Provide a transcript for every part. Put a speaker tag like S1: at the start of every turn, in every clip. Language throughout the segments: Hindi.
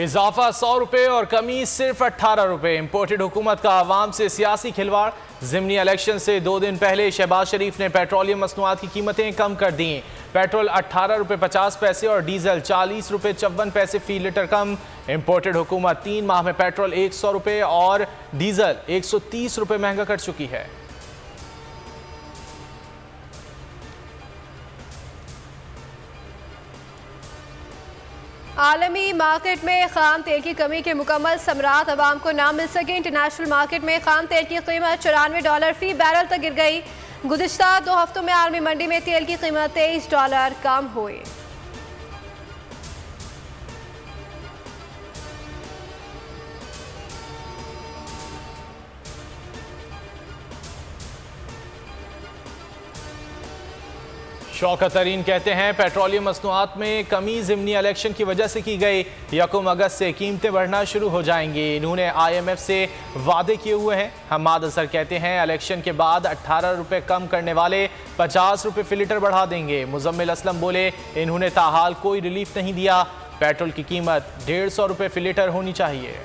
S1: इजाफा 100 रुपये और कमी सिर्फ 18 रुपये। इम्पोर्टेड हुकूमत का आवाम से सियासी खिलवाड़। ज़िमनी इलेक्शन से 2 दिन पहले शहबाज शरीफ ने पेट्रोलियम मसनूआत की कीमतें कम कर दी। पेट्रोल 18 रुपये 50 पैसे और डीजल 40 रुपये 54 पैसे फी लीटर कम। इम्पोर्टेड हुकूमत 3 माह में पेट्रोल 100 रुपये और डीजल 130 रुपये महंगा कर चुकी है।
S2: आलमी मार्केट में खाम तेल की कमी के मुकम्मल समरात अवाम को ना मिल सके। इंटरनेशनल मार्केट में खाम तेल की कीमत $94 फी बैरल तक गिर गई। गुज़िश्ता 2 हफ्तों में आलमी मंडी में तेल की कीमत $23 कम हुई।
S1: शौकत तरीन कहते हैं पेट्रोलियम मसनूआत में कमी ज़िमनी इलेक्शन की वजह से की गई। 1 अगस्त से कीमतें बढ़ना शुरू हो जाएंगी। इन्होंने IMF से वादे किए हुए हैं। हमाद असर कहते हैं इलेक्शन के बाद 18 रुपये कम करने वाले 50 रुपये फी लीटर बढ़ा देंगे। मुजम्मिल असलम बोले इन्होंने ताहाल कोई रिलीफ नहीं दिया। पेट्रोल की कीमत 150 रुपये फी लीटर होनी चाहिए।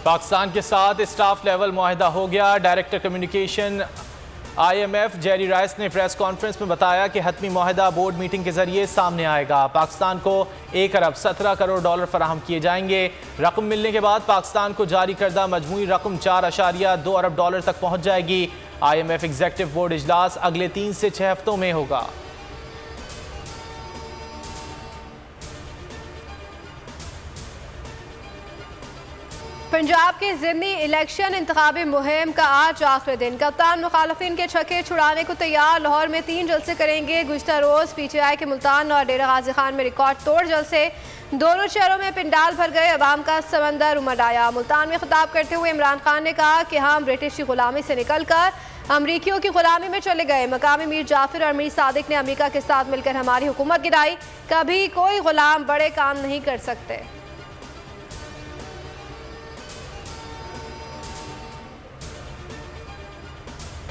S1: पाकिस्तान के साथ स्टाफ लेवल मुआहिदा हो गया। Director communication IMF Jerry rice ने प्रेस कॉन्फ्रेंस में बताया कि हतमी मुआहिदा बोर्ड मीटिंग के जरिए सामने आएगा। पाकिस्तान को 1 अरब 17 करोड़ डॉलर फराहम किए जाएंगे। रकम मिलने के बाद पाकिस्तान को जारी करदा मजमूई रकम 4.2 अरब डॉलर तक पहुंच जाएगी। IMF एग्जीक्यूटिव बोर्ड इजलास अगले 3 से 6 हफ्तों में होगा।
S2: पंजाब के ज़िमनी इलेक्शन इंतखाबी मुहिम का आज आखिरी दिन। कप्तान मुखालफिन के छक्के छुड़ाने को तैयार। लाहौर में 3 जलसे करेंगे। गुज़िश्ता रोज़ PTI के मुल्तान और डेरा गाजी खान में रिकॉर्ड तोड़ जलसे। दोनों शहरों में पिंडाल भर गए। अवाम का समंदर उमड़ आया। मुल्तान में खिताब करते हुए इमरान खान ने कहा कि हम ब्रिटिश की गुलामी से निकल कर अमरीकियों की गुलामी में चले गए। मकामी मीर जाफिर और मीर सादिक ने अमरीका के साथ मिलकर हमारी हुकूमत गिराई। कभी कोई गुलाम बड़े काम नहीं कर सकते।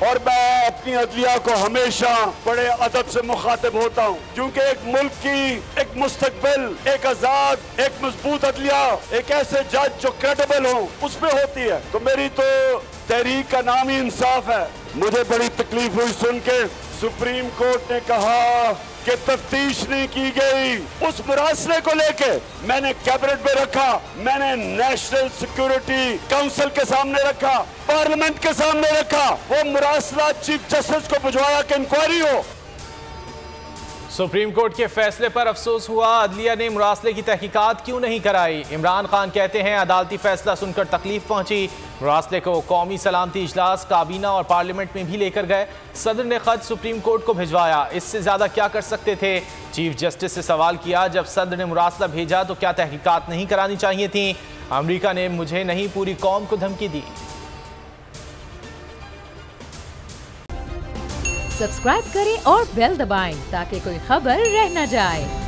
S3: और मैं अपनी अदलिया को हमेशा बड़े अदब से मुखातिब होता हूँ, क्योंकि एक मुल्क की एक मुस्तकबिल, एक आजाद, एक मजबूत अदलिया, एक ऐसे जज जो क्रेडिबल हो उसमें होती है। तो मेरी तो तहरीक का नाम ही इंसाफ है। मुझे बड़ी तकलीफ हुई सुन के सुप्रीम कोर्ट ने कहा कि तफ्तीश नहीं की गई। उस मुरासले को लेके मैंने कैबिनेट में रखा, मैंने नेशनल सिक्योरिटी काउंसिल के सामने रखा, पार्लियामेंट के सामने रखा। वो मुरासला चीफ जस्टिस को भिजवाया कि इंक्वायरी हो।
S1: सुप्रीम कोर्ट के फैसले पर अफसोस हुआ। अदलिया ने मुरासले की तहकीकात क्यों नहीं कराई। इमरान खान कहते हैं अदालती फैसला सुनकर तकलीफ पहुंची। मुरासले को कौमी सलामती इजलास, काबीना और पार्लियामेंट में भी लेकर गए। सदर ने खत सुप्रीम कोर्ट को भिजवाया। इससे ज्यादा क्या कर सकते थे। चीफ जस्टिस से सवाल किया, जब सदर ने मुरासला भेजा तो क्या तहकीकात नहीं करानी चाहिए थी। अमरीका ने मुझे नहीं पूरी कौम को धमकी दी।
S4: सब्सक्राइब करें और बेल दबाएं ताकि कोई खबर रह न जाए।